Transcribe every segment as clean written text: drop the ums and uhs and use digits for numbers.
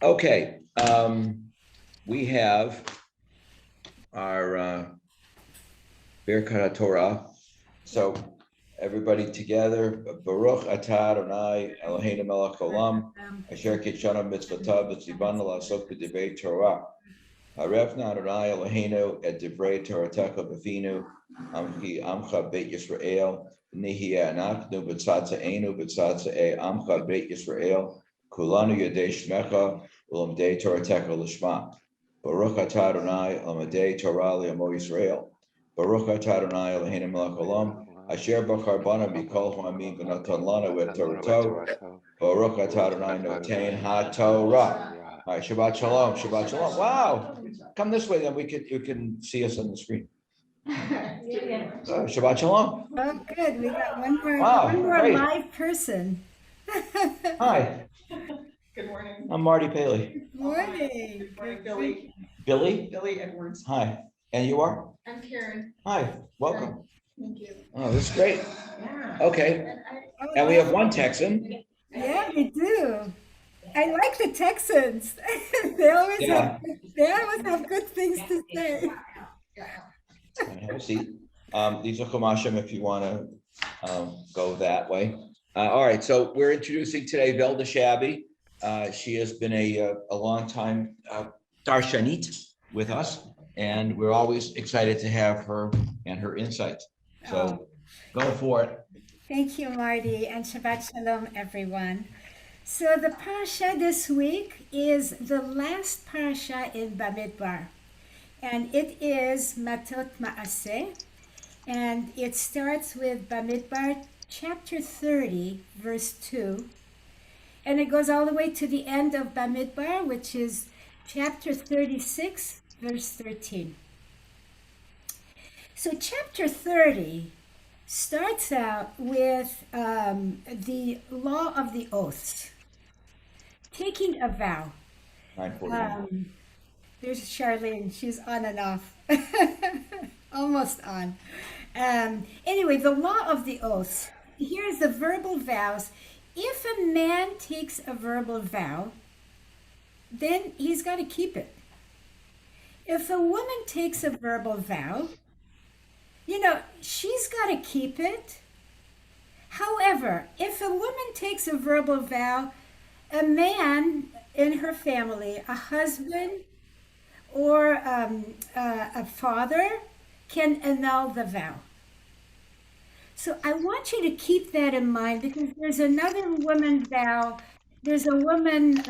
Okay, we have our Birkat Torah. So everybody together, Baruch atah Adonai Eloheinu melech olam, asher kitshanu mitzvotav v'tzivanu la'asok b'divrei Torah. Harevna Adonai Eloheinu et divrei Toratecha b'finu, amchi amcha beit Yisrael, nihiyeh anachnu b'tzatzaenu b'tzatzae amcha beit Yisrael, kulanu yedei shmecha u'lamdei Toratecha l'shma. Baruch atah Adonai lamadei Torah li'amo Yisrael. Baruch atah Adonai Eloheinu melech olam, asher bachar bana mikol ha'amim v'natan lanu et Torato. Baruch atah Adonai notein ha'Torah. All right, Shabbat Shalom, Shabbat Shalom. Wow. Come this way, then you can see us on the screen. Shabbat Shalom. Oh, good. We got one Wow, more great. live person. Hi, Good morning. I'm Marty Paley. Good morning. Morning, Billy. Billy? Billy Edwards. Hi. And you are? I'm Karen. Hi, welcome. Thank you. Oh, this is great. Yeah. Okay, Oh, and we have one Texan. yeah, we do. I like the Texans. They always Yeah. have good things to say. Have a seat. These are Chamashim if you want to go that way. All right, so we're introducing today Velda Shabby. She has been a long time Darshanit with us, and we're always excited to have her and her insights. So go for it. Thank you, Marty, and Shabbat Shalom, everyone. So the parasha this week is the last parasha in Bamidbar, and it is Matot Maaseh, and it starts with Bamidbar chapter 30, verse 2, and it goes all the way to the end of Bamidbar, which is chapter 36, verse 13. So chapter 30 starts out with the law of the oaths, taking a vow. 9:49. There's Charlene. She's on and off. Almost on. Anyway, the law of the oaths. Here's the verbal vows. If a man takes a verbal vow, then he's got to keep it. If a woman takes a verbal vow, she's got to keep it. However, if a woman takes a verbal vow, a man in her family, a husband or a father, can annul the vow. So I want you to keep that in mind because there's another woman vow. There's a woman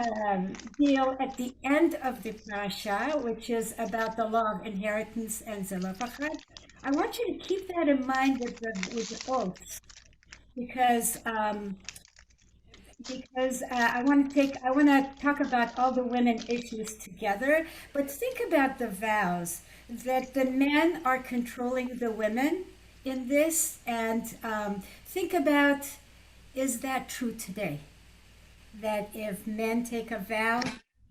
deal at the end of the parasha, which is about the law of inheritance and Zelophehad. I want you to keep that in mind with the oaths because I want to talk about all the women issues together. But think about the vows that the men are controlling the women in this, and think about, is that true today? That if men take a vow,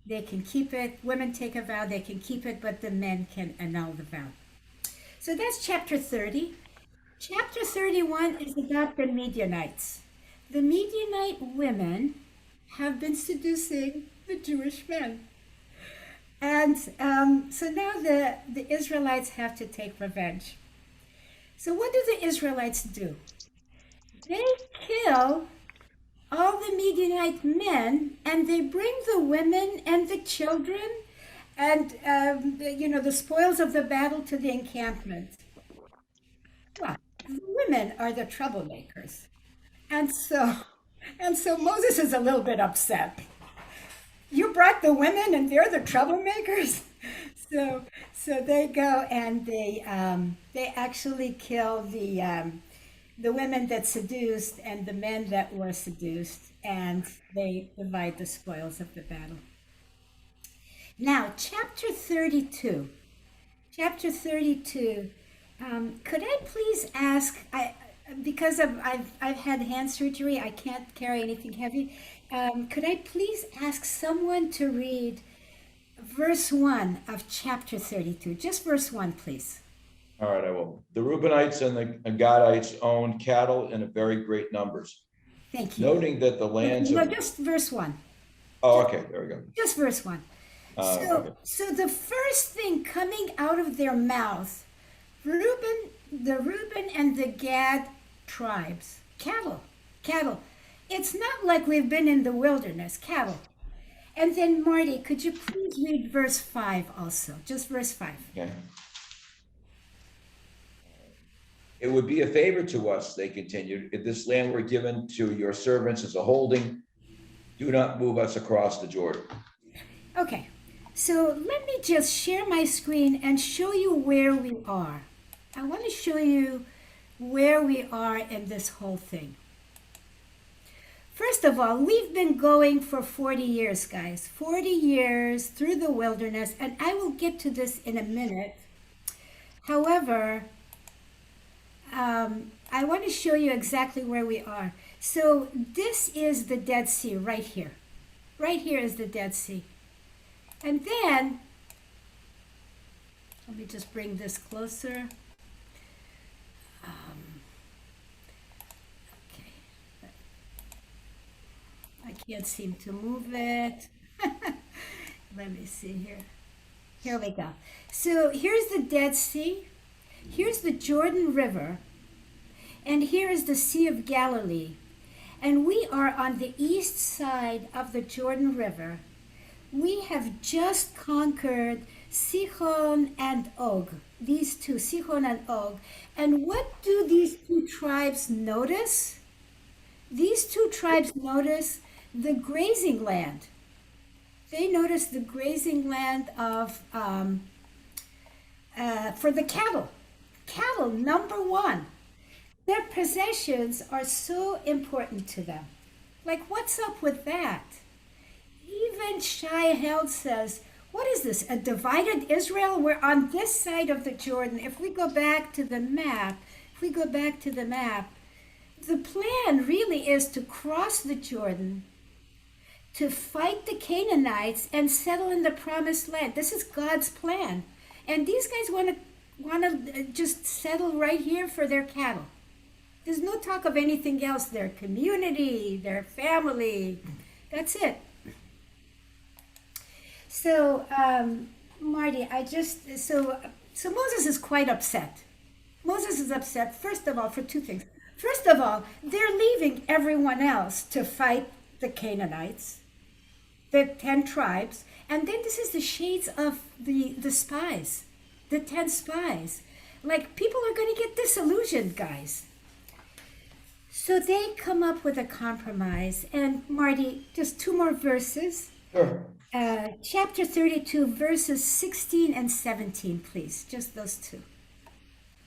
they can keep it. Women take a vow, they can keep it, but the men can annul the vow. So that's chapter 30. Chapter 31 is about the Midianites. The Midianite women have been seducing the Jewish men. And so now the Israelites have to take revenge. So what do the Israelites do? They kill all the Midianite men and they bring the women and the children and the spoils of the battle to the encampment. Well, the women are the troublemakers. And so Moses is a little bit upset. You brought the women and they're the troublemakers. So they go and they actually kill the women that seduced and the men that were seduced, and they divide the spoils of the battle. Now, chapter 32. Chapter 32. Could I please ask? Because I've had hand surgery, I can't carry anything heavy. Could I please ask someone to read verse 1 of chapter 32? Just verse 1, please. All right, I will. The Reubenites and the Gadites owned cattle in a very great numbers. Thank you. Noting that the lands No, of, just verse 1. Oh, okay, there we go. Just verse 1. Okay. So the first thing coming out of their mouth, Reuben and the Gad tribes, cattle. It's not like we've been in the wilderness, cattle. And then Marty, could you please read verse 5 also? Just verse 5. Okay. It would be a favor to us, they continued, if this land were given to your servants as a holding. Do not move us across the Jordan. Okay, so let me just share my screen and show you where we are. I want to show you where we are in this whole thing. First of all, we've been going for 40 years, guys. 40 years through the wilderness, and I will get to this in a minute. However, I want to show you exactly where we are. So this is the Dead Sea right here. Right here is the Dead Sea. And then, let me just bring this closer. Okay. I can't seem to move it. Let me see here. Here we go. So here's the Dead Sea. Here's the Jordan River. And here is the Sea of Galilee. And we are on the east side of the Jordan River. We have just conquered Sihon and Og. These two, Sihon and Og. And what do these two tribes notice? These two tribes notice the grazing land. They notice the grazing land of for the cattle. Cattle, number one. Their possessions are so important to them. Like, what's up with that? Even Shai Held says, what is this, a divided Israel? We're on this side of the Jordan. If we go back to the map, the plan really is to cross the Jordan, to fight the Canaanites and settle in the promised land. This is God's plan. And these guys want to just settle right here for their cattle. There's no talk of anything else. Their community, their family, that's it. So, Marty, so Moses is quite upset. Moses is upset, first of all, for two things. First of all, they're leaving everyone else to fight the Canaanites, the 10 tribes. And then this is the shades of the spies, the 10 spies. Like, people are going to get disillusioned, guys. So they come up with a compromise. And Marty, just two more verses. Sure. Chapter 32, verses 16 and 17, please. Just those two.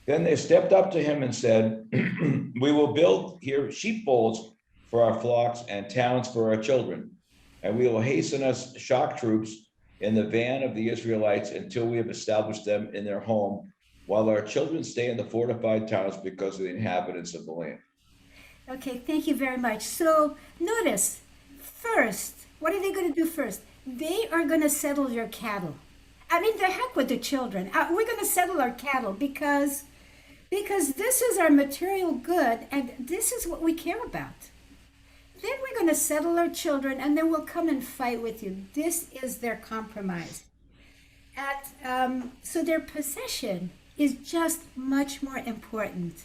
Then they stepped up to him and said, we will build here sheepfolds for our flocks and towns for our children. And we will hasten us shock troops in the van of the Israelites until we have established them in their home, while our children stay in the fortified towns because of the inhabitants of the land. Okay, thank you very much. So notice, first, what are they going to do first? They are going to settle your cattle. I mean, the heck with the children. We're going to settle our cattle because this is our material good and this is what we care about. Then we're going to settle our children and then we'll come and fight with you. This is their compromise. So their possession is just much more important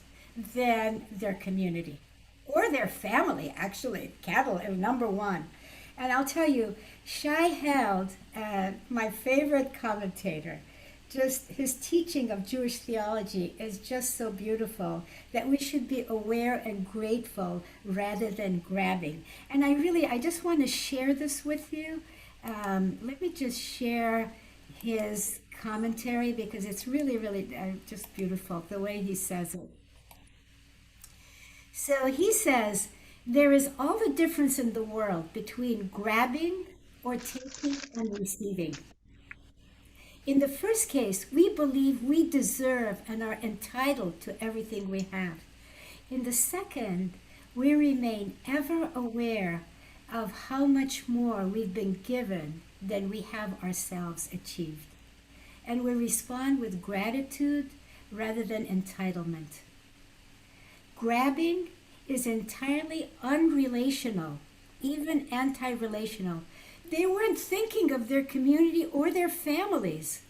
than their community or their family, actually. Cattle is number one. And I'll tell you, Shai Held, my favorite commentator, just his teaching of Jewish theology is just so beautiful that we should be aware and grateful rather than grabbing. And I just want to share this with you. Let me just share his commentary because it's really, really just beautiful the way he says it. So he says, there is all the difference in the world between grabbing or taking and receiving. In the first case, we believe we deserve and are entitled to everything we have. In the second, we remain ever aware of how much more we've been given than we have ourselves achieved. And we respond with gratitude rather than entitlement. Grabbing is entirely unrelational, even anti-relational, They weren't thinking of their community or their families.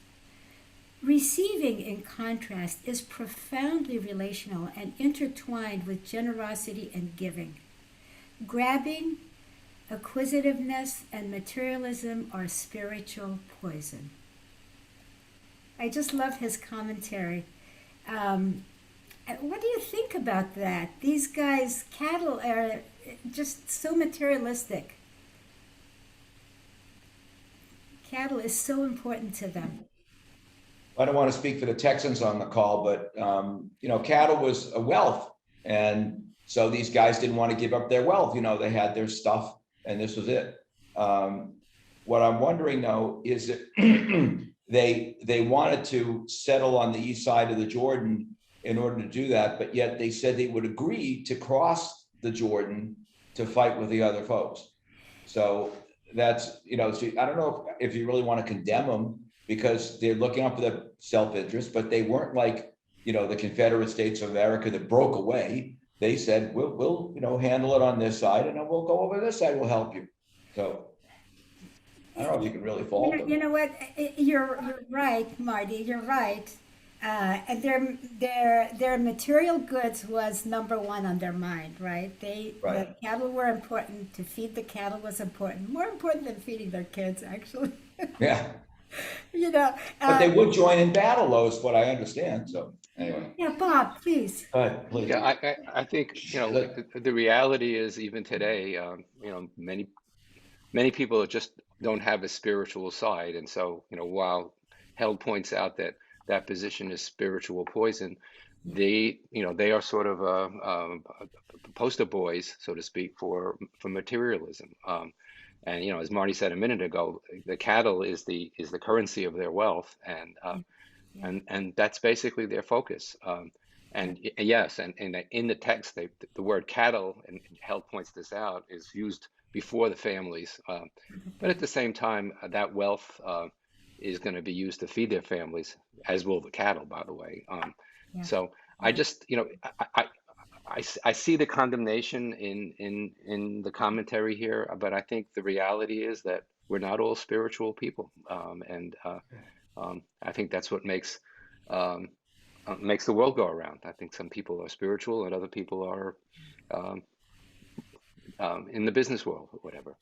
Receiving, in contrast, is profoundly relational and intertwined with generosity and giving. Grabbing, acquisitiveness, and materialism are spiritual poison. I just love his commentary. What do you think about that? These guys, cattle, are just so materialistic. Cattle is so important to them. I don't want to speak for the Texans on the call, but cattle was a wealth, and so these guys didn't want to give up their wealth. They had their stuff, and this was it. What I'm wondering though is that they wanted to settle on the east side of the Jordan in order to do that, but yet they said they would agree to cross the Jordan to fight with the other folks. So that's so I don't know if you really want to condemn them, because they're looking out for their self-interest, but they weren't like, the Confederate States of America that broke away. They said, we'll handle it on this side, and then we'll go over this side, we'll help you. So I don't know if you can really fault them. You know what? You're right, Marty. You're right. And their material goods was number one on their mind, right? The Right. cattle were important. To feed the cattle was important, more important than feeding their kids, actually. Yeah. But they Um, would join in battle, though, is what I understand. So anyway, yeah, Bob, please. go ahead, please. Yeah, I think, the reality is even today, many people just don't have a spiritual side. And so, while Held points out that that position is spiritual poison, they are sort of poster boys, so to speak, for materialism. And as Marty said a minute ago, the cattle is the currency of their wealth, Yeah, and that's basically their focus. And yes, and in the text, the word cattle, and Held points this out, is used before the families. But at the same time, that wealth is going to be used to feed their families, as will the cattle, by the way. yeah, So I just, I see the condemnation in the commentary here, but I think the reality is that we're not all spiritual people, and I think that's what makes the world go around. I think some people are spiritual and other people are um, in the business world or whatever.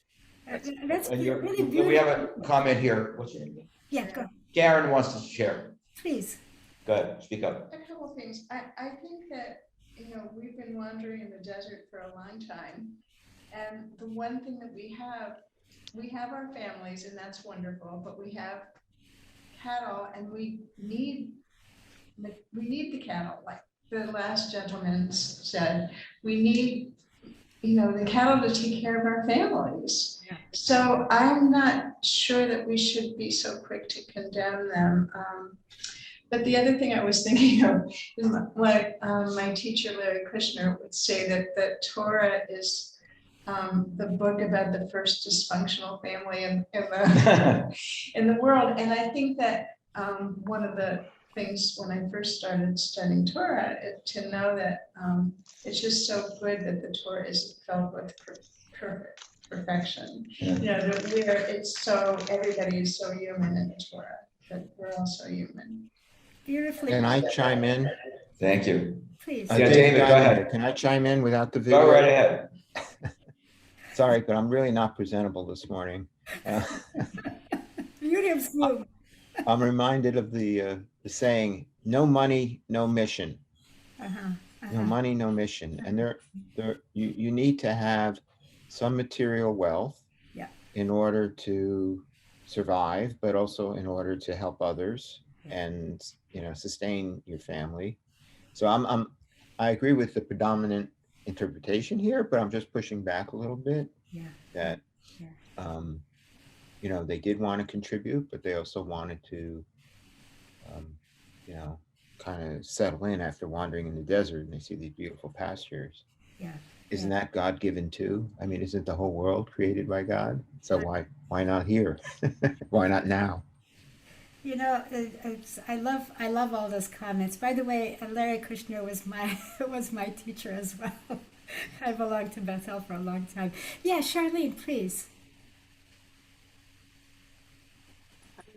That's that's And really we have beautiful. a comment here. What's your name? Yeah, go, Karen wants to share. please. Go ahead, speak up. A couple of things. I think that, we've been wandering in the desert for a long time. And the one thing that we have our families, and that's wonderful, but we have cattle, and we need the cattle, like the last gentleman said. We need, the cattle to take care of our families. Yeah. So I'm not sure that we should be so quick to condemn them. But the other thing I was thinking of is what my teacher, Larry Kushner, would say, that Torah is the book about the first dysfunctional family in the world. And I think that one of the things when I first started studying Torah, to know that it's just so good that the Torah is filled with perfect perfection. Yeah. That everybody is so human in the Torah, that we're all so human. Beautifully. Can I chime in? Thank you. Please. Yeah, David, go ahead. Can I chime in without the video? Go right ahead. Sorry, but I'm really not presentable this morning. Beauty of swoop. I'm reminded of the saying, no money, no mission. No money, no mission. And you need to have some material wealth in order to survive, but also in order to help others and sustain your family. So I agree with the predominant interpretation here, but I'm just pushing back a little bit. That they did want to contribute, but they also wanted to kind of settle in after wandering in the desert, and they see these beautiful pastures. Isn't that God given too? I mean, isn't the whole world created by God? So why not here? Why not now? I love all those comments. By the way, Larry Kushner was my teacher as well. I belonged to Bethel for a long time. Yeah, Charlene, please.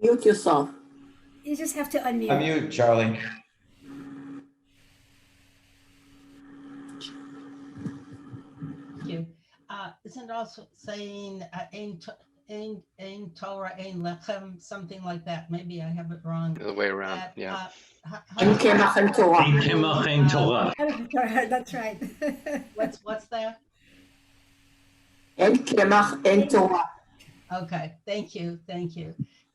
Mute yourself. You just have to unmute. Unmute, Charlie. Thank you. Isn't it also saying ein Torah, ein lechem, something like that? Maybe I have it wrong. The other way around, That, yeah. Ein Kemach, ein Torah. Ein Kemach, ein Torah. That's right. What's that? Ein Kemach, ein Torah. Okay, thank you.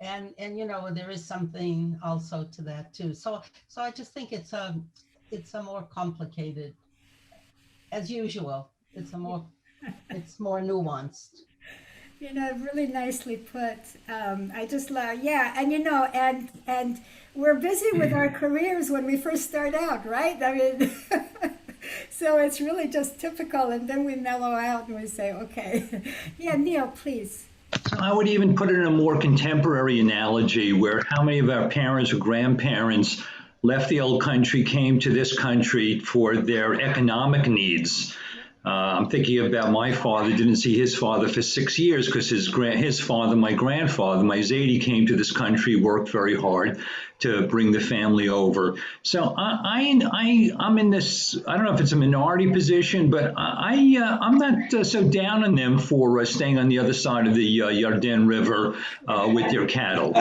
And you know, there is something also to that too. So I just think it's a more complicated, as usual. It's more nuanced. You know, really nicely put. I just love, yeah, and you know, and we're busy with our careers when we first start out, right? I mean, so it's really just typical, and then we mellow out and we say, okay, yeah, Neil, please. So I would even put it in a more contemporary analogy where how many of our parents or grandparents left the old country, came to this country for their economic needs. I'm thinking about my father, didn't see his father for 6 years because his father, my grandfather, my Zadie, came to this country, worked very hard to bring the family over. So I'm in this, I don't know if it's a minority position, but I'm not so down on them for staying on the other side of the Yarden River with their cattle.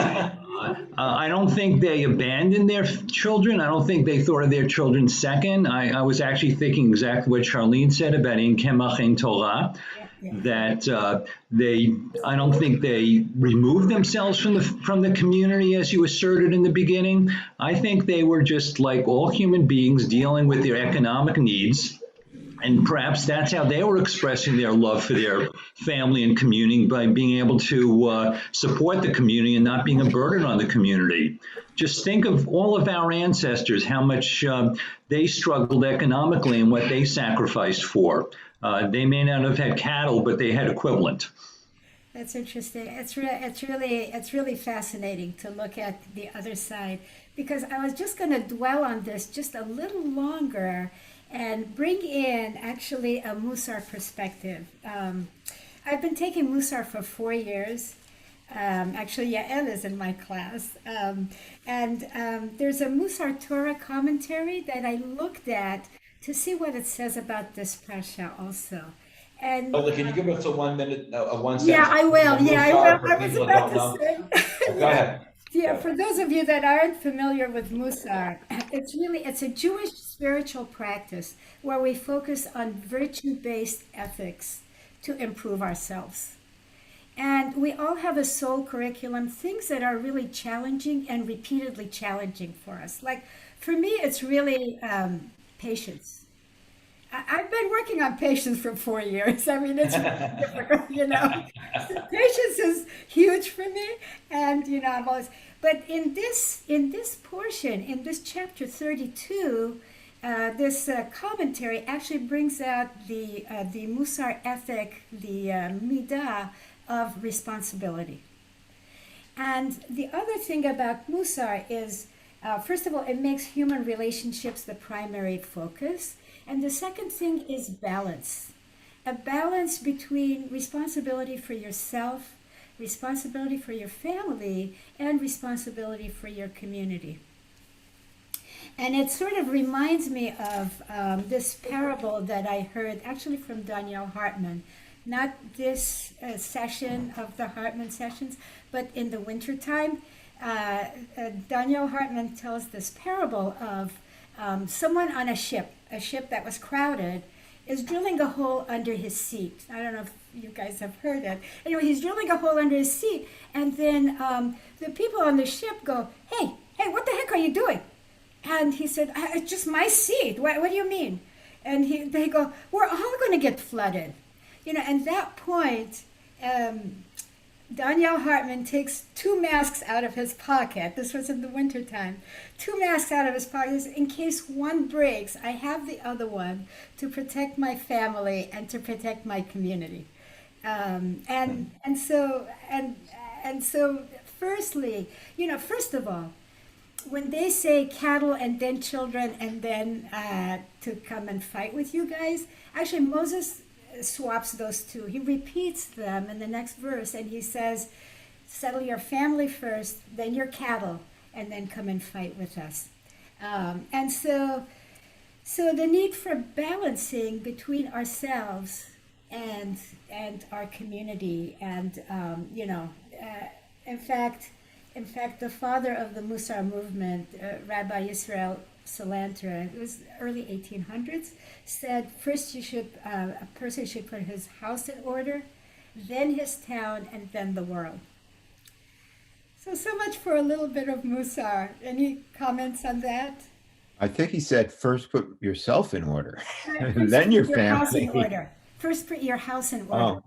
I don't think they abandoned their children. I don't think they thought of their children second. I was actually thinking exactly what Charlene said about Ein Kemach, Ein Torah, that I don't think they removed themselves from the community as you asserted in the beginning. I think they were just like all human beings dealing with their economic needs. And perhaps that's how they were expressing their love for their family and community, by being able to support the community and not being a burden on the community. Just think of all of our ancestors, how much they struggled economically and what they sacrificed for. They may not have had cattle, but they had equivalent. That's interesting. It's really fascinating to look at the other side, because I was just going to dwell on this just a little longer and bring in actually a Musar perspective. I've been taking Musar for 4 years. Actually, Yael is in my class. There's a Musar Torah commentary that I looked at to see what it says about this parasha also. And Can you give us a 1 minute, one sentence? yeah, I will. Yeah, I will. I was about to say. Go ahead. Yeah, for those of you that aren't familiar with Musar, it's a Jewish spiritual practice where we focus on virtue-based ethics to improve ourselves. And we all have a soul curriculum, things that are really challenging and repeatedly challenging for us. Like for me, it's really patience. I've been working on patience for 4 years. I mean, it's really difficult, you know. So patience is huge for me, and you know, I've always. But in this portion, in this chapter 32, this commentary actually brings out the Musar ethic, the midah of responsibility. And the other thing about Musar is, first of all, it makes human relationships the primary focus. And the second thing is balance. A balance between responsibility for yourself, responsibility for your family, and responsibility for your community. And it sort of reminds me of this parable that I heard actually from Danielle Hartman. Not this session of the Hartman sessions, but in the wintertime. Danielle Hartman tells this parable of someone on a ship that was crowded, is drilling a hole under his seat. I don't know if you guys have heard that. Anyway, he's drilling a hole under his seat, and then the people on the ship go, hey, what the heck are you doing? And he said, it's just my seat. What do you mean? And they go, we're all going to get flooded. You know, and that point, Danielle Hartman takes 2 masks out of his pocket. This was in the wintertime. 2 masks out of his pocket. In case one breaks, I have the other one to protect my family and to protect my community. So firstly, you know, first of all, when they say cattle and then children and then to come and fight with you guys, actually Moses swaps those two. He repeats them in the next verse, and he says, settle your family first, then your cattle, and then come and fight with us. And so the need for balancing between ourselves and our community, and in fact, the father of the Musar movement, Rabbi Yisrael Salanter, it was early 1800s, said first a person should put his house in order, then his town, and then the world. So much for a little bit of Musar. Any comments on that? I think he said first put yourself in order, First then put your your house in family. order. First put your house in order. Oh,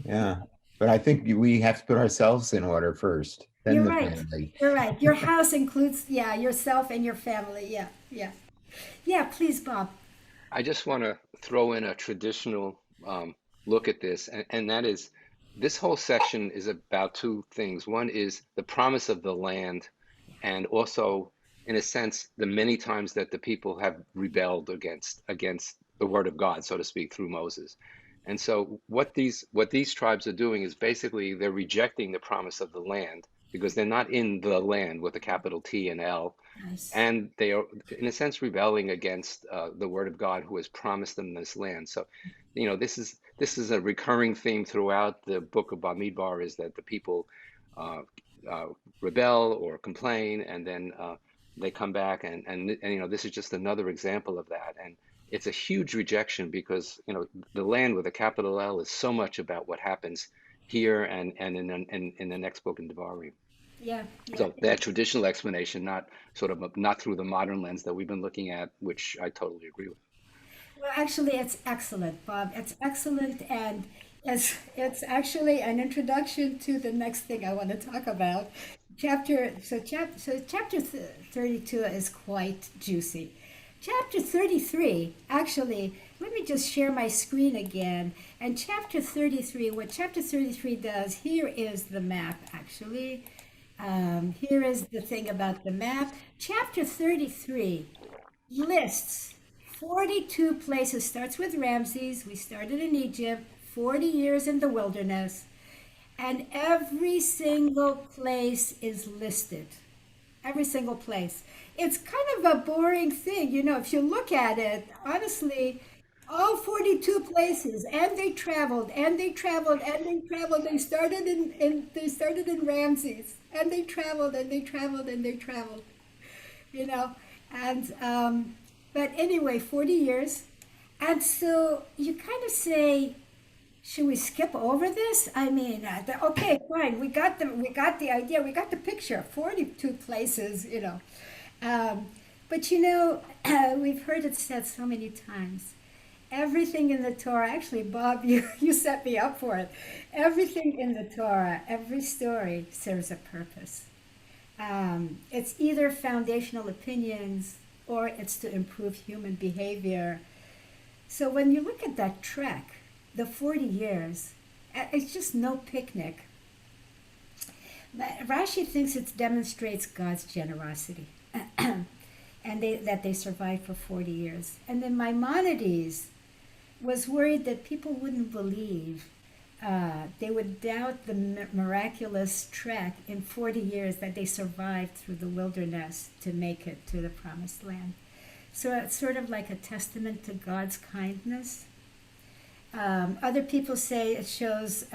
yeah. But I think we have to put ourselves in order first, then You're the right. family. You're right. Your house includes, yeah, yourself and your family. Yeah, yeah. Yeah, please, Bob. I just want to throw in a traditional look at this, and that is this whole section is about two things. One is the promise of the land, and also, in a sense, the many times that the people have rebelled against the word of God, so to speak, through Moses. And so what these tribes are doing is basically they're rejecting the promise of the land because they're not in the land with a capital T and L, Nice. and they are, in a sense, rebelling against the word of God, who has promised them this land. So, this is a recurring theme throughout the book of Bamidbar, is that the people uh, uh, rebel or complain, and then they come back, and this is just another example of that. And it's a huge rejection because the land with a capital L is so much about what happens here and in the next book in Devarim. Yeah, yeah. So that traditional explanation, not through the modern lens that we've been looking at, which I totally agree with. Well, actually, it's excellent, Bob. It's excellent, and it's actually an introduction to the next thing I want to talk about. Chapter 32 is quite juicy. Chapter 33, actually, let me just share my screen again. And chapter 33, what chapter 33 does, here is the map, actually. Here is the thing about the map. Chapter 33 lists 42 places, starts with Ramses. We started in Egypt, 40 years in the wilderness, and every single place is listed. Every single place. It's kind of a boring thing, if you look at it, honestly, all 42 places, and they traveled, and they traveled, and they traveled. They started in Ramses, and they traveled, and they traveled, and they traveled, you know. And but anyway, 40 years. And so you kind of say, should we skip over this? I mean, okay, fine. We got the idea. We got the picture. 42 places. But we've heard it said so many times. Everything in the Torah, actually, Bob, you set me up for it. Everything in the Torah, every story serves a purpose. It's either foundational opinions or it's to improve human behavior. So when you look at that trek, the 40 years, it's just no picnic. Rashi thinks it demonstrates God's generosity and that they survived for 40 years. And then Maimonides was worried that people wouldn't believe. They would doubt the miraculous trek in 40 years that they survived through the wilderness to make it to the promised land. So it's sort of like a testament to God's kindness. Other people say it shows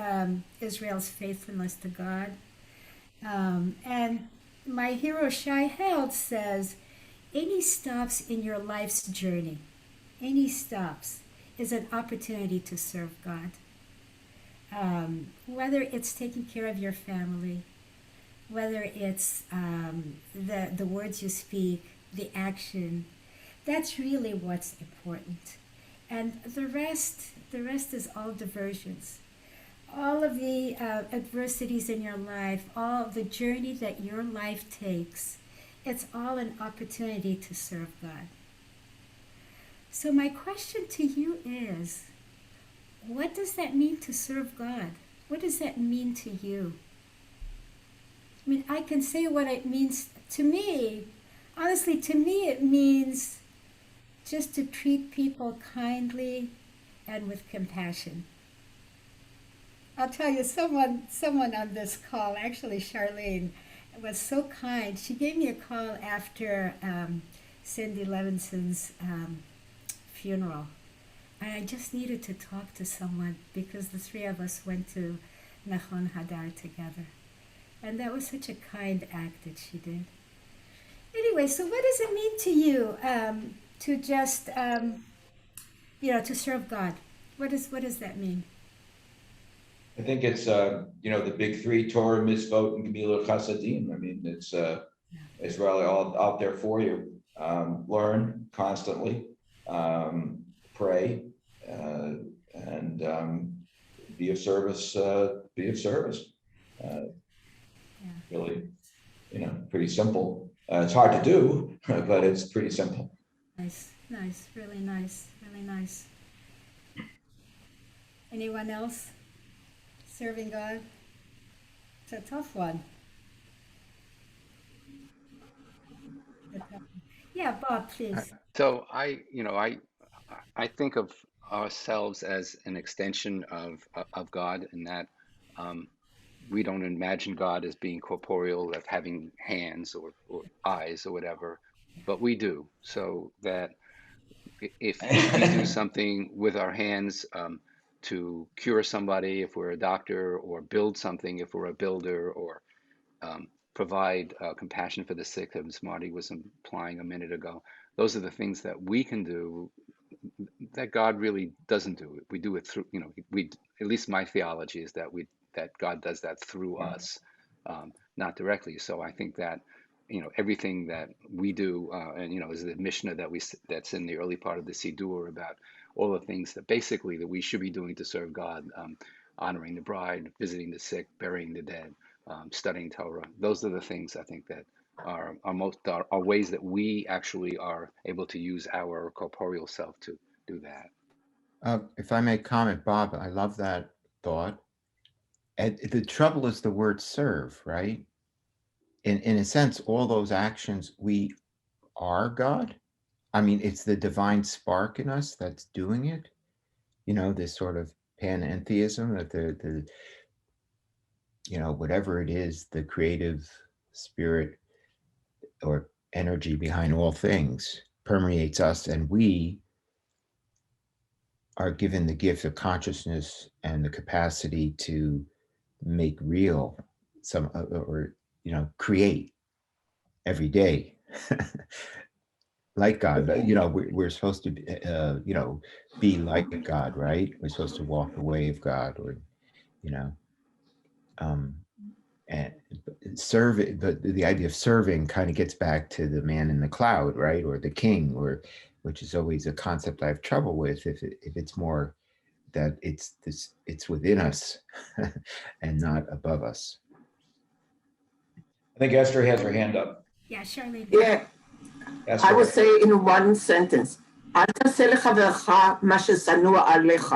Israel's faithfulness to God. And my hero Shai Held says, any stops in your life's journey, any stops, is an opportunity to serve God. Whether it's taking care of your family, whether it's the words you speak, the action, that's really what's important. And the rest is all diversions. All of the adversities in your life, all the journey that your life takes, it's all an opportunity to serve God. So my question to you is, what does that mean to serve God? What does that mean to you? I mean, I can say what it means to me. Honestly, to me it means just to treat people kindly and with compassion. I'll tell you, someone on this call, actually Charlene, was so kind. She gave me a call after Cindy Levinson's funeral. And I just needed to talk to someone because the three of us went to Nachon Hadar together. And that was such a kind act that she did. Anyway, so what does it mean to you to just, to serve God? What does that mean? I think it's, the big three, Torah, mitzvot, and Gemilut Chasadim. I mean, it's really all out there for you. Learn constantly, pray, and be of service. Be of service. Really, pretty simple. It's hard to do, but it's pretty simple. Nice, really nice, really nice. Anyone else? Serving God? It's a tough one. Yeah, Bob, please. So I think of ourselves as an extension of God, in that we don't imagine God as being corporeal, of having hands or eyes or whatever, but we do. So that if we do something with our hands to cure somebody, if we're a doctor, or build something, if we're a builder, or provide compassion for the sick, as Marty was implying a minute ago, those are the things that we can do that God really doesn't do. We do it through, at least my theology is that God does that through us, not directly. So I think that, everything that we do, is the Mishnah that's in the early part of the Siddur, about all the things that basically that we should be doing to serve God, honoring the bride, visiting the sick, burying the dead, studying Torah. Those are the things I think that are ways that we actually are able to use our corporeal self to do that. If I may comment, Bob, I love that thought. And the trouble is the word serve, right? In a sense, all those actions, we are God. I mean, it's the divine spark in us that's doing it. This sort of panentheism, that the whatever it is, the creative spirit or energy behind all things permeates us, and we are given the gift of consciousness and the capacity to make real some or create every day like God. We're supposed to be like God, right? We're supposed to walk the way of God, or and serve it. But the idea of serving kind of gets back to the man in the cloud, right? Or the king, which is always a concept I have trouble with. If it's more that it's within us and not above us. I think Esther has her hand up. Yeah, Charlene. Yeah, Esther. I would say in one sentence, אל תעשה לחברך מה ששנוא עליך.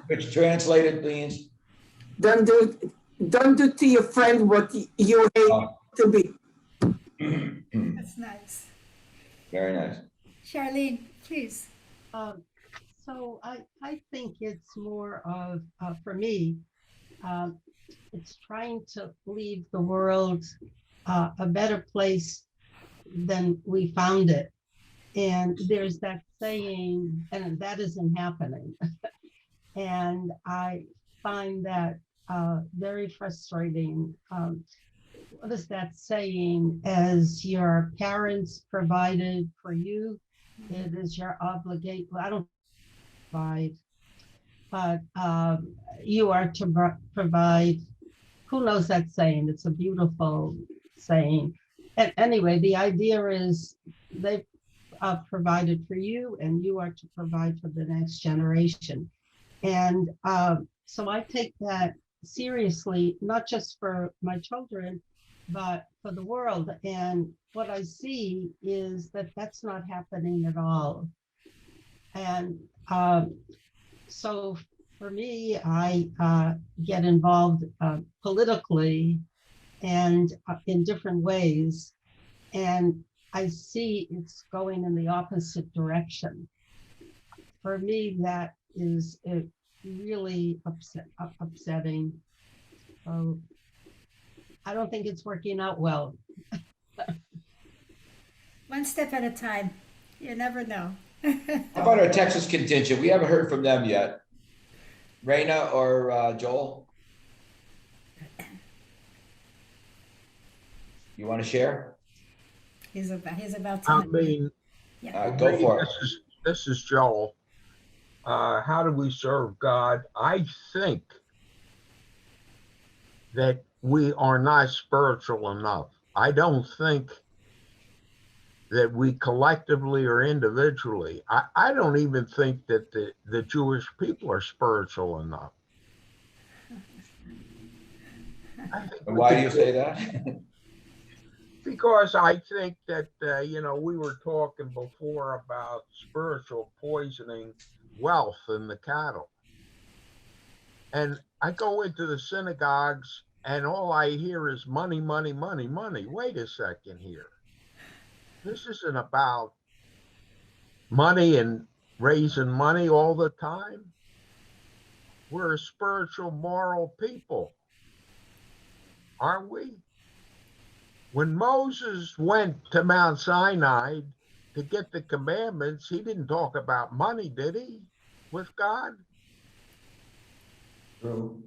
Which translated means, don't do to your friend what you hate to be. That's nice. Very nice. Charlene, please. So I think it's more of, for me, it's trying to leave the world a better place than we found it. And there's that saying, and that isn't happening. And I find that very frustrating. What is that saying? As your parents provided for you, it is your obligation. Well, I don't provide, but you are to provide. Who knows that saying? It's a beautiful saying. And anyway, the idea is they provided for you, and you are to provide for the next generation. And so I take that seriously, not just for my children, but for the world. And what I see is that that's not happening at all. And so for me, I get involved politically and in different ways. And I see it's going in the opposite direction. for me, that is really upsetting. I don't think it's working out well. One step at a time. You never know. How about our Texas contingent? We haven't heard from them yet. Raina or Joel? You want to share? He's about I to. mean, Yeah. Go for it. this is Joel. How do we serve God? I think that we are not spiritual enough. I don't think that we collectively or individually, I don't even think that the Jewish people are spiritual enough. I think And why do you say that? because I think that, we were talking before about spiritual poisoning wealth in the cattle. And I go into the synagogues and all I hear is money, money, money, money. Wait a second here. This isn't about money and raising money all the time. We're a spiritual, moral people, aren't we? When Moses went to Mount Sinai to get the commandments, he didn't talk about money, did he, with God? True.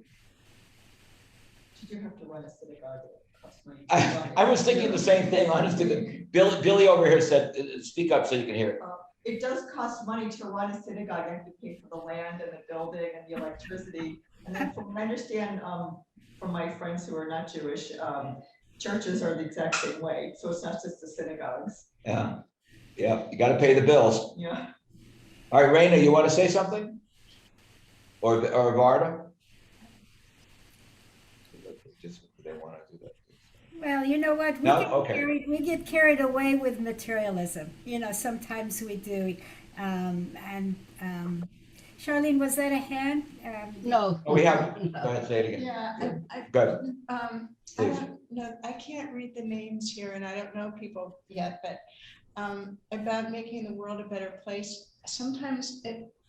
Did you have to run a synagogue that costs money? I was thinking the same thing, honestly. Billy over here said, speak up so you can hear it. It does cost money to run a synagogue. You have to pay for the land and the building and the electricity. And then from what I understand, from my friends who are not Jewish, churches are the exact same way. So it's not just the synagogues. Yeah, you got to pay the bills. Yeah. All right, Raina, you want to say something? Or Varda? They want to do that. Well, you know what? We get carried away with materialism. Sometimes we do. Charlene, was that a hand? No. Oh, we haven't. Go ahead, say it again. Yeah, Go I Please. don't know, I can't read the names here and I don't know people yet, but about making the world a better place. Sometimes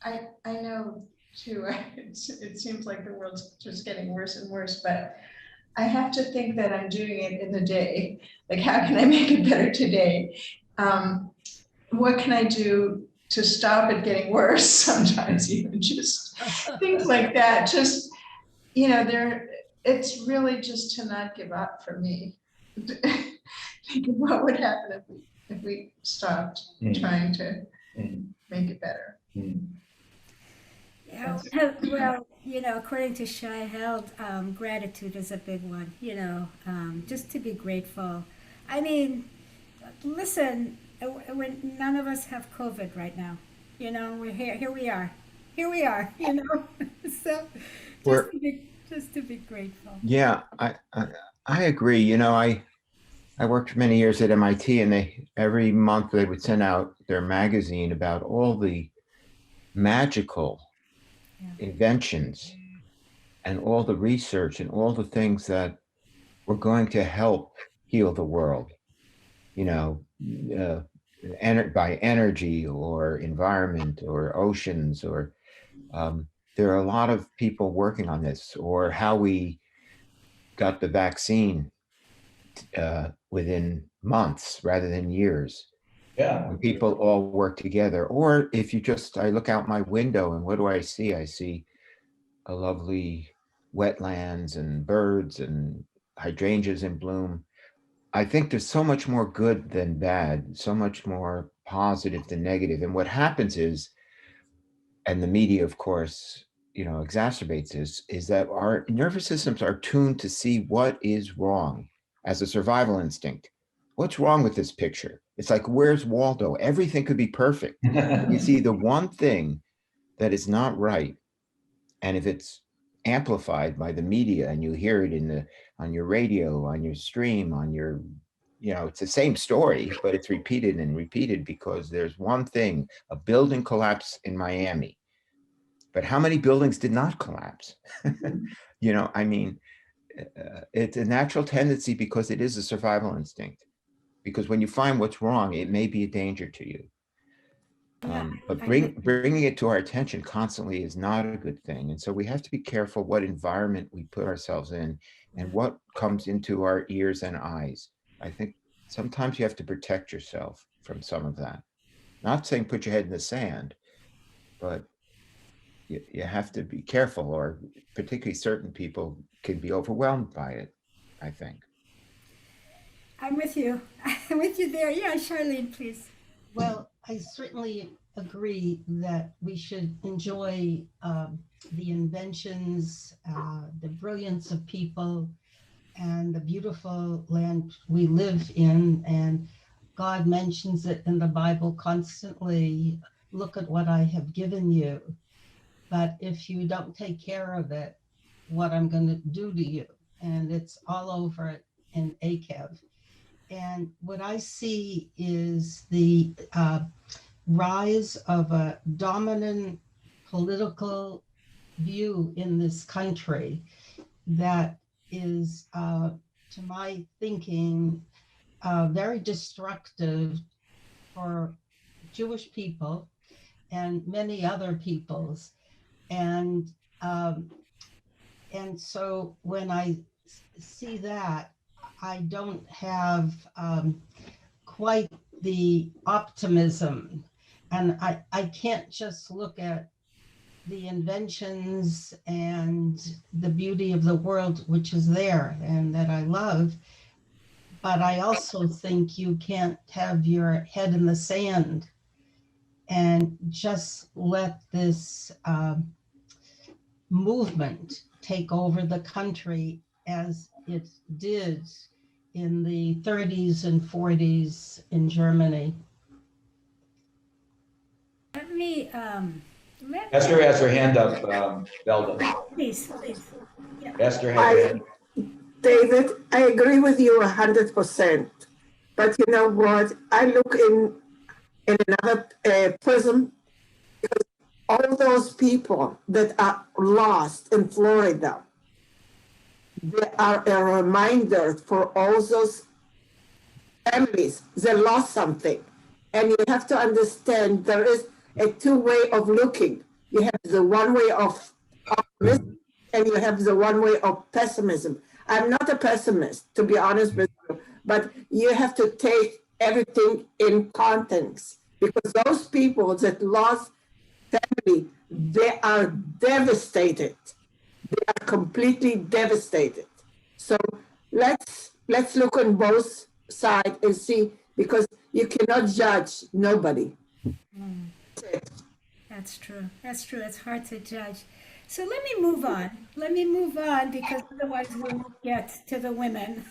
I know too, it seems like the world's just getting worse and worse, but I have to think that I'm doing it in the day. Like, how can I make it better today? What can I do to stop it getting worse? Sometimes even just things like that. Just, it's really just to not give up for me. Think of what would happen if we stopped trying to make it better. Yeah, well, according to Shai Held, gratitude is a big one, just to be grateful. I mean, listen, when none of us have COVID right now, we're here we are, so just to be grateful. Yeah, I agree. I worked for many years at MIT, and every month they would send out their magazine about all the magical inventions and all the research and all the things that were going to help heal the world, by energy or environment or oceans, or there are a lot of people working on this, or how we got the vaccine within months rather than years. Yeah. When people all work together. Or if I look out my window and what do I see? I see a lovely wetlands and birds and hydrangeas in bloom. I think there's so much more good than bad, so much more positive than negative. And what happens is, and the media, of course, exacerbates this, is that our nervous systems are tuned to see what is wrong as a survival instinct. What's wrong with this picture? It's like, where's Waldo? Everything could be perfect. You see the one thing that is not right. And if it's amplified by the media and you hear it on your radio, on your stream, on your, it's the same story, but it's repeated and repeated because there's one thing: a building collapsed in Miami. But how many buildings did not collapse? It's a natural tendency because it is a survival instinct. Because when you find what's wrong, it may be a danger to you. But I get you. bringing it to our attention constantly is not a good thing. And so we have to be careful what environment we put ourselves in and what comes into our ears and eyes. I think sometimes you have to protect yourself from some of that. Not saying put your head in the sand, but you have to be careful, or particularly certain people can be overwhelmed by it, I think. I'm with you. I'm with you there. Yeah, Charlene, please. Well, I certainly agree that we should enjoy the inventions, the brilliance of people, and the beautiful land we live in. And God mentions it in the Bible constantly. Look at what I have given you. But if you don't take care of it, what I'm going to do to you. And it's all over in Akev. And what I see is the rise of a dominant political view in this country that is, to my thinking, very destructive for Jewish people and many other peoples. And um, and so when I see that, I don't have quite the optimism. And I can't just look at the inventions and the beauty of the world, which is there and that I love. But I also think you can't have your head in the sand and just let this movement take over the country as it did in the 30s and 40s in Germany. Let me, Esther has her hand up, Velda. please, please. Yeah. Esther has her hand. David, I agree with you 100%. But you know what? I look in another prism. All those people that are lost in Florida, they are a reminder for all those families that lost something. And you have to understand there is a two-way of looking. You have the one way of optimism and you have the one way of pessimism. I'm not a pessimist, to be honest with you, but you have to take everything in context because those people that lost family, they are devastated. They are completely devastated. So let's look on both sides and see, because you cannot judge nobody. That's true. That's true. It's hard to judge. So let me move on. Let me move on because otherwise we won't get to the women.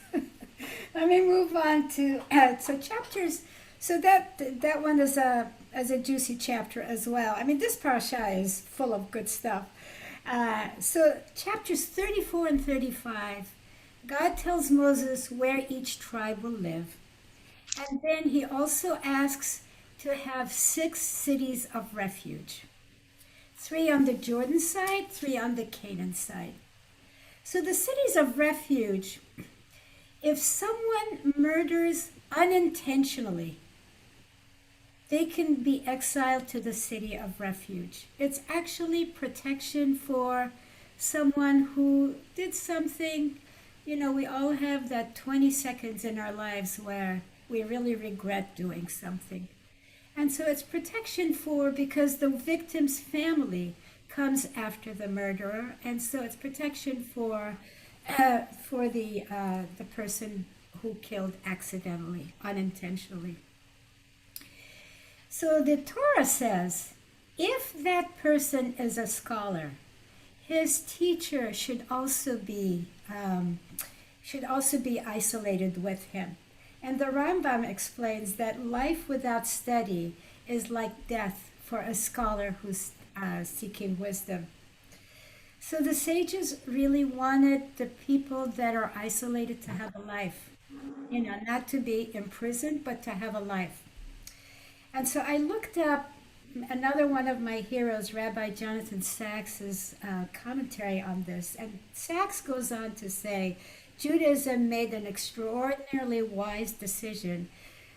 Let me move on to so chapters. So that one is a juicy chapter as well. I mean, this parasha is full of good stuff. So chapters 34 and 35, God tells Moses where each tribe will live, and then he also asks to have 6 cities of refuge. 3 on the Jordan side, 3 on the Canaan side. So the cities of refuge, if someone murders unintentionally, they can be exiled to the city of refuge. It's actually protection for someone who did something. You know, we all have that 20 seconds in our lives where we really regret doing something. And so it's protection for, because the victim's family comes after the murderer, and so it's protection for the person who killed accidentally, unintentionally. So the Torah says, if that person is a scholar, his teacher should also be isolated with him. And the Rambam explains that life without study is like death for a scholar who's seeking wisdom. So the sages really wanted the people that are isolated to have a life, you know, not to be imprisoned, but to have a life. And so I looked up another one of my heroes, Rabbi Jonathan Sacks's commentary on this. And Sacks goes on to say, Judaism made an extraordinarily wise decision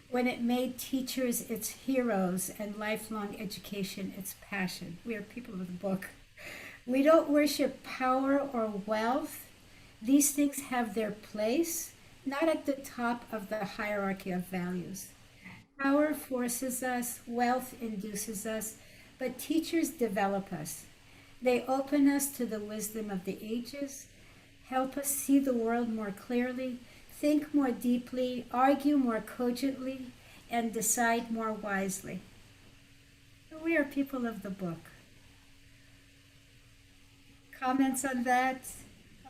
when it made teachers its heroes and lifelong education its passion. We are people of the book. We don't worship power or wealth. These things have their place, not at the top of the hierarchy of values. Power forces us, wealth induces us, but teachers develop us. They open us to the wisdom of the ages, help us see the world more clearly, think more deeply, argue more cogently, and decide more wisely. We are people of the book. Comments on that?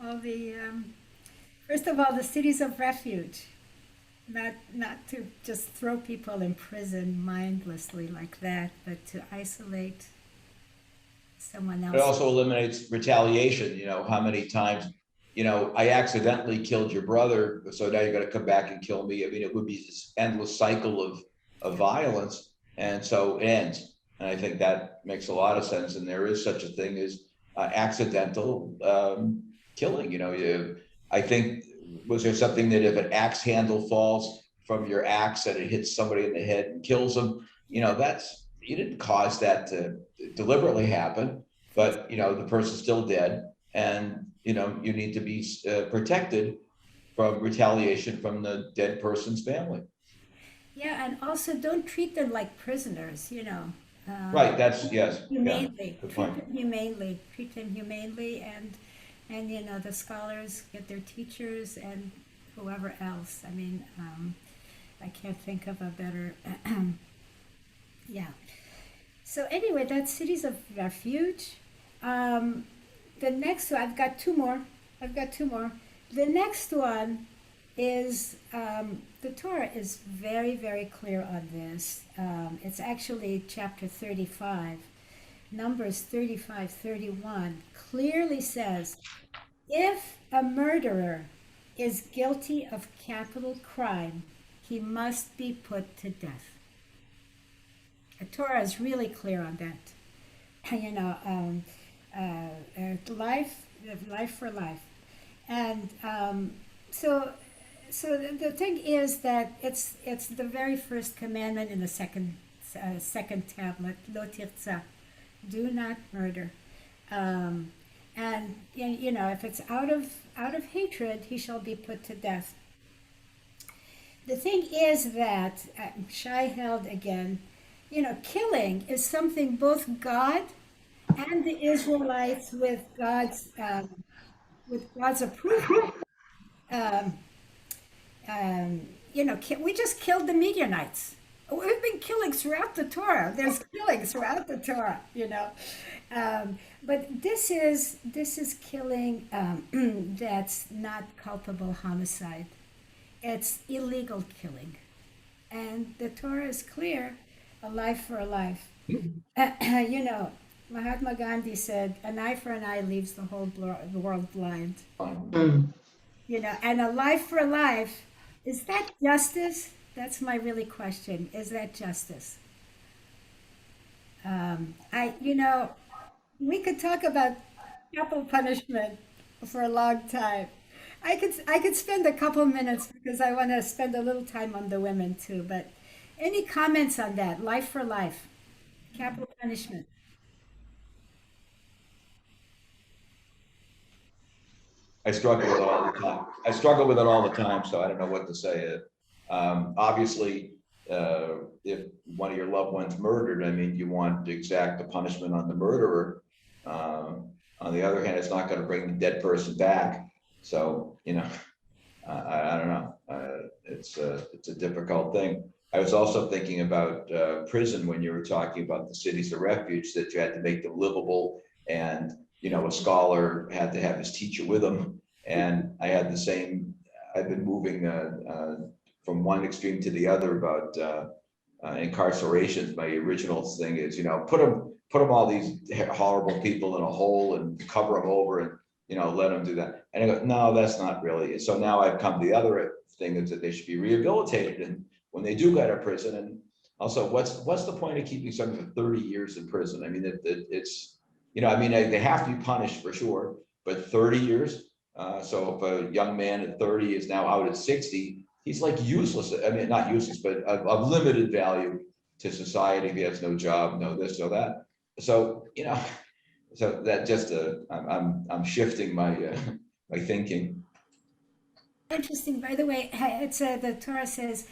All the first of all, the cities of refuge. Not to just throw people in prison mindlessly like that, but to isolate someone It else. also eliminates retaliation. How many times, I accidentally killed your brother, so now you're going to come back and kill me. I mean, it would be this endless cycle of violence. And so it ends. And I think that makes a lot of sense. And there is such a thing as accidental killing. I think, was there something that if an axe handle falls from your axe and it hits somebody in the head and kills them, you didn't cause that to deliberately happen, but the person's still dead, and you need to be protected from retaliation from the dead person's family. Yeah, and also don't treat them like prisoners, Right. That's yes. Yeah. Humanely. Good Treat point. them humanely. Treat them humanely, and the scholars get their teachers and whoever else. I mean, I can't think of a better. Yeah. So anyway, that's cities of refuge. The next one, I've got two more. The next one is the Torah is very, very clear on this. It's actually chapter 35. Numbers 35:31 clearly says, if a murderer is guilty of capital crime, he must be put to death. The Torah is really clear on that. Life for life. And so the thing is that it's the very first commandment in the second tablet, lo tirtzah, do not murder. And if it's out of hatred, he shall be put to death. The thing is that Shai held again, killing is something both God and the Israelites with God's approval. Um, we just killed the Midianites. We've been killing throughout the Torah. There's killing throughout the Torah, but this is killing that's not culpable homicide. It's illegal killing, and the Torah is clear: a life for a life. Mahatma Gandhi said, "An eye for an eye leaves the whole world blind." And a life for a life, is that justice? That's my really question. Is that justice? We could talk about capital punishment for a long time. I could spend a couple minutes because I want to spend a little time on the women too. But any comments on that? Life for life, capital punishment. I struggle with it all the time. So I don't know what to say. Obviously, if one of your loved ones murdered, I mean, you want to exact the punishment on the murderer. On the other hand, it's not going to bring the dead person back. So, I don't know. It's a difficult thing. I was also thinking about prison when you were talking about the cities of refuge, that you had to make them livable, and a scholar had to have his teacher with him. And I had the same. I've been moving from one extreme to the other about incarcerations. My original thing is, put them all these horrible people in a hole and cover them over and let them do that. And I go, no, that's not really. So now I've come to the other thing is that they should be rehabilitated, and when they do go to prison. And also, what's the point of keeping someone for 30 years in prison? I mean, it's they have to be punished for sure, but 30 years. So if a young man at 30 is now out at 60, he's like useless. I mean, not useless, but of limited value to society if he has no job, no this, no that. So, so that just, I'm shifting my, my thinking. Interesting. By the way, it's the Torah says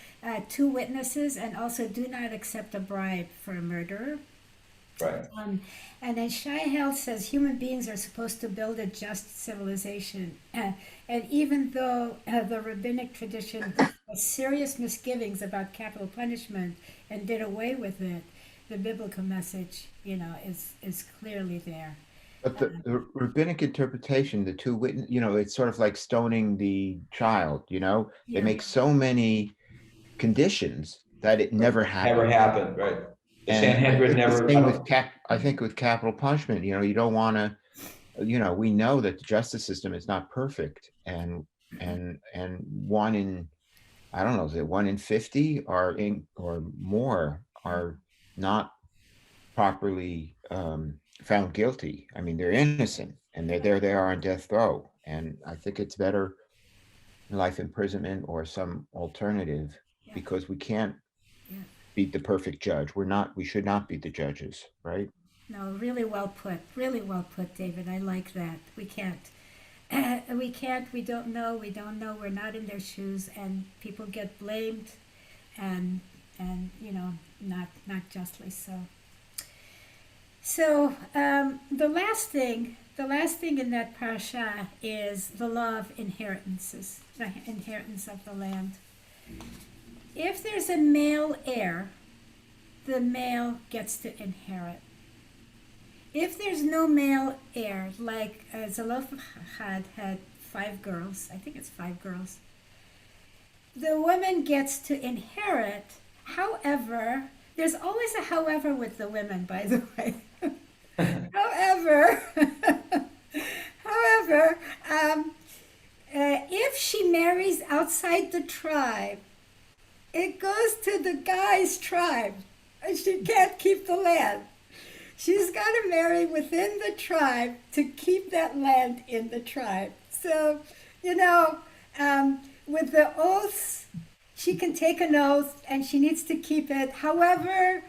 two witnesses, and also do not accept a bribe for a murderer. Right. And then Shai says human beings are supposed to build a just civilization. And even though the rabbinic tradition has serious misgivings about capital punishment and did away with it, the biblical message, is clearly there. But the rabbinic interpretation, the two witness, it's sort of like stoning the child, they Yeah. make so many conditions that it never Never happened. happened, right? The And I Sanhedrin think never. the same with I think with capital punishment, you don't want to, we know that the justice system is not perfect, and one in, I don't know, is it 1 in 50 or more are not properly found guilty. I mean, they're innocent, and they are on death row. And I think it's better life imprisonment or some alternative, Yeah. because we can't Yeah. be the perfect judge. We should not be the judges, right? No, really well put. Really well put, David. I like that. We can't. We can't. We don't know. We don't know. We're not in their shoes, and people get blamed, and not justly so. So the last thing in that parasha is the law of inheritances, the inheritance of the land. If there's a male heir, the male gets to inherit. If there's no male heir, like Zelophehad had 5 girls, I think it's 5 girls, the woman gets to inherit. However, there's always a however with the women, by the way. However, if she marries outside the tribe, it goes to the guy's tribe, and she can't keep the land. She's got to marry within the tribe to keep that land in the tribe. So, with the oaths, she can take an oath and she needs to keep it. However,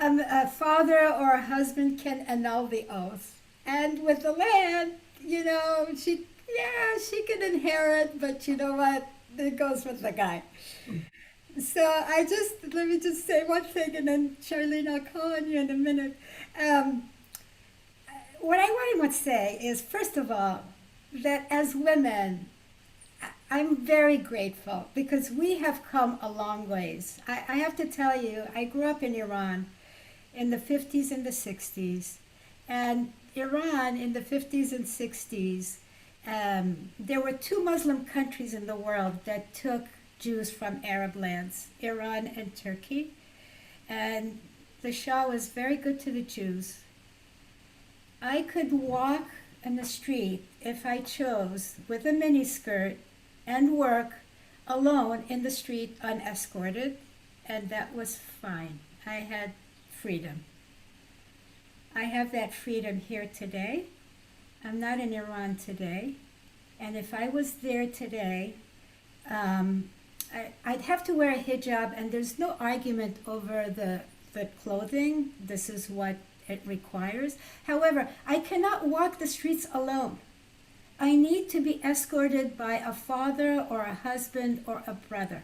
a father or a husband can annul the oath. And with the land, she can inherit, but you know what? It goes with the guy. So let me just say one thing, and then Charlene, I'll call on you in a minute. What I want to say is, first of all, that as women, I'm very grateful because we have come a long ways. I have to tell you, I grew up in Iran in the 50s and the 60s. And Iran in the 50s and 60s, there were 2 Muslim countries in the world that took Jews from Arab lands, Iran and Turkey. And the Shah was very good to the Jews. I could walk in the street if I chose with a miniskirt and work alone in the street unescorted, and that was fine. I had freedom. I have that freedom here today. I'm not in Iran today. And if I was there today, I'd have to wear a hijab, and there's no argument over the clothing. This is what it requires. However, I cannot walk the streets alone. I need to be escorted by a father or a husband or a brother.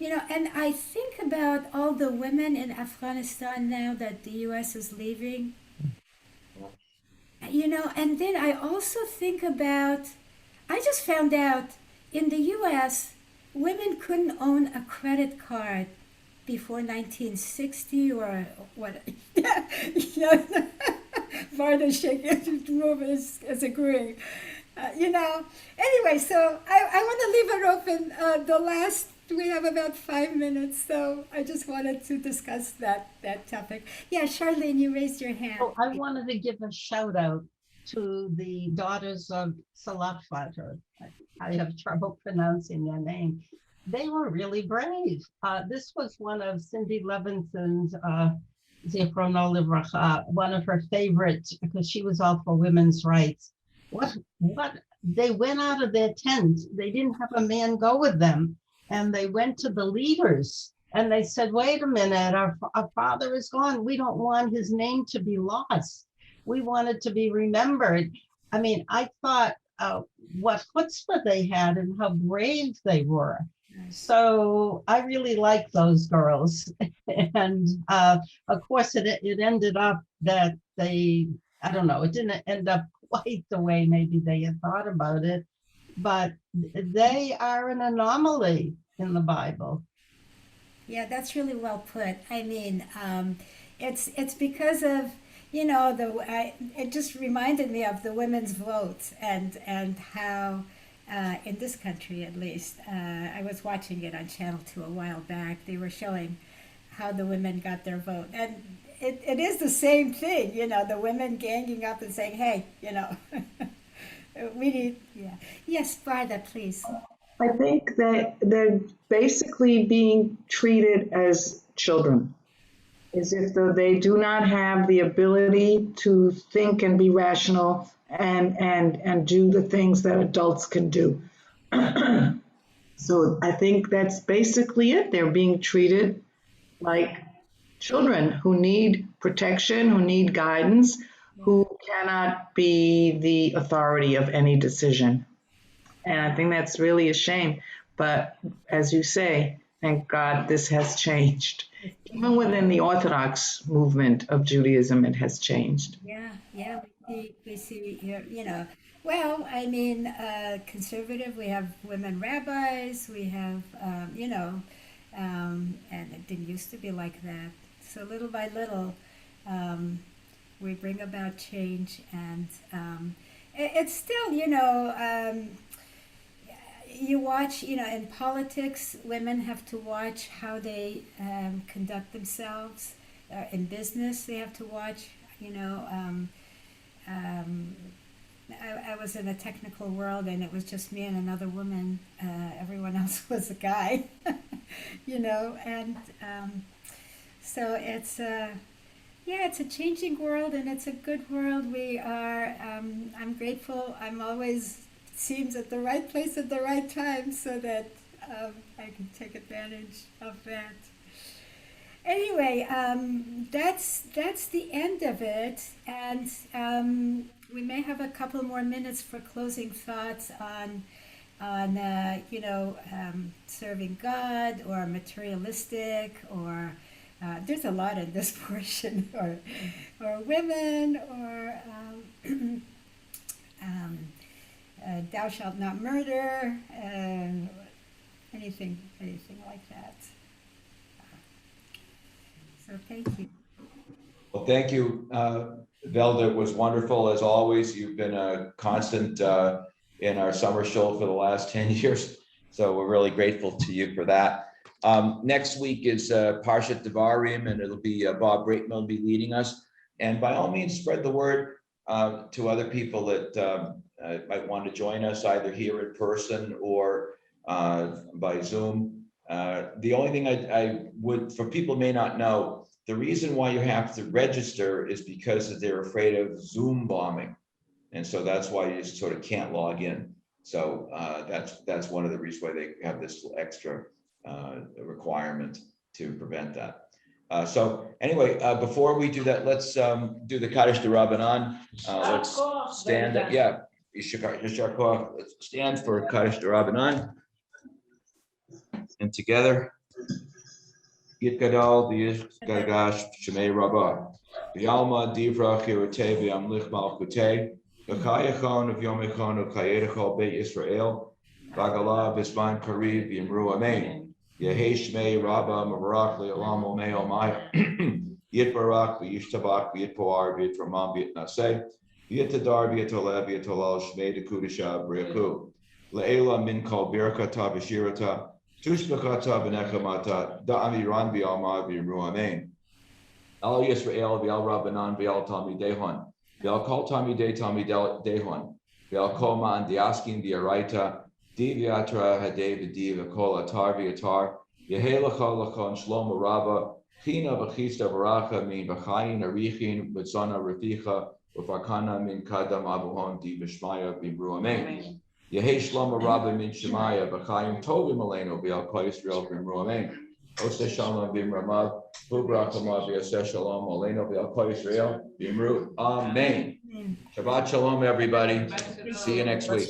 And I think about all the women in Afghanistan now that the U.S. is leaving. And then I also think about, I just found out in the U.S., women couldn't own a credit card before 1960 or what. Varda shaking is agreeing. Anyway, so I want to leave it open. We have about 5 minutes, so I just wanted to discuss that topic. Yeah, Charlene, you raised your hand. Oh, I wanted to give a shout out to the daughters of Salafat. I have trouble pronouncing their name. They were really brave. This was one of Cindy Levinson's, Zichrono Livracha, one of her favorites, because she was all for women's rights. What they went out of their tent. They didn't have a man go with them. And they went to the leaders and they said, wait a minute, our father is gone. We don't want his name to be lost. We want it to be remembered. I mean, I thought what chutzpah they had and how brave they were. So I really like those girls. And of course, it ended up that they, I don't know, it didn't end up quite the way maybe they had thought about it, but they are an anomaly in the Bible. Yeah, that's really well put. I mean, it's because of, you know, it just reminded me of the women's vote and how in this country at least, I was watching it on Channel 2 a while back. They were showing how the women got their vote, and it is the same thing, you know, the women ganging up and saying, hey, you know, we need, yeah. Yes, Barda, please. I think that they're basically being treated as children, as if though they do not have the ability to think and be rational and do the things that adults can do. So I think that's basically it. They're being treated like children who need protection, who need guidance, who cannot be the authority of any decision. And I think that's really a shame. But as you say, thank God this has changed. Even within the Orthodox movement of Judaism, it has changed. Yeah, we see, you know, well, I mean, conservative, we have women rabbis, we have, you know, and it didn't used to be like that. So little by little, we bring about change, and it's still, you know, you watch, you know, in politics, women have to watch how they conduct themselves. In business, they have to watch, you know. I was in a technical world, and it was just me and another woman. Everyone else was a guy, you know. And so it's yeah, it's a changing world, and it's a good world. We are. I'm grateful. I'm always seems at the right place at the right time, so that I can take advantage of that. Anyway, that's the end of it, and we may have a couple more minutes for closing thoughts on you know, serving God or materialistic, or there's a lot in this portion, or women, or thou shalt not murder, anything like that. So thank you. Well, thank you, Velda. It was wonderful as always. You've been a constant in our summer show for the last 10 years. So we're really grateful to you for that. Next week is Parshat Devarim, and it'll be Bob Braitman will be leading us. And by all means, spread the word to other people that might want to join us either here in person or by Zoom. The only thing I would, for people who may not know, the reason why you have to register is because they're afraid of Zoom bombing. And so that's why you sort of can't log in. So that's one of the reasons why they have this extra requirement to prevent that. So anyway, before we do that, let's do the Kaddish D'Rabbanan. Let's stand up. Yeah, Yishar Koach. Let's stand for Kaddish D'Rabbanan. And together, Yit Gadol, V'Yishgagash, Shemei Rabbah, V'Yalma, Divra, Chirutei, V'Yamlich Malchutei, V'Chayachon, V'Yomechon, V'Chayerechol, Beit Yisrael, V'Agalah, V'Zman Kariv, V'Yimru Amen. Yehei Shmei Rabbah, Mavarach, Le'olam Omei Omaya, Yit Barak, V'Yishtabak, V'Yit Poar, V'Yit Ramam, V'Yit Naseh, V'Yit Tadar, V'Yit Olev, V'Yit Olal, Shmei Dekudisha, B'Rechu, Le'ela Min Kol Birkata, V'Shirata, Tushbachata v'nechamata da'ami ran v'yalma v'yimru amen. Al Yisrael v'al Rabbanan v'al Talmidehon v'al kol Talmidei Talmidehon v'al kol ma'an diaskin v'yaraita di v'yatra hadei v'di v'kol atar v'yatar yehei l'chol l'chon shlomo rabba china v'chista v'racha min v'chayin arichin v'tzona reficha Ufakana min kadam abuhon di bishmaya bimru amen. Yehi shlama rabba min shemaya b'chayim tovim aleinu b'al kol Yisrael bimru amen. Oseh shalom bimramav u'brachamav v'yaseh shalom aleinu b'al kol Yisrael bimru amen. Shabbat shalom, everybody. See you next week.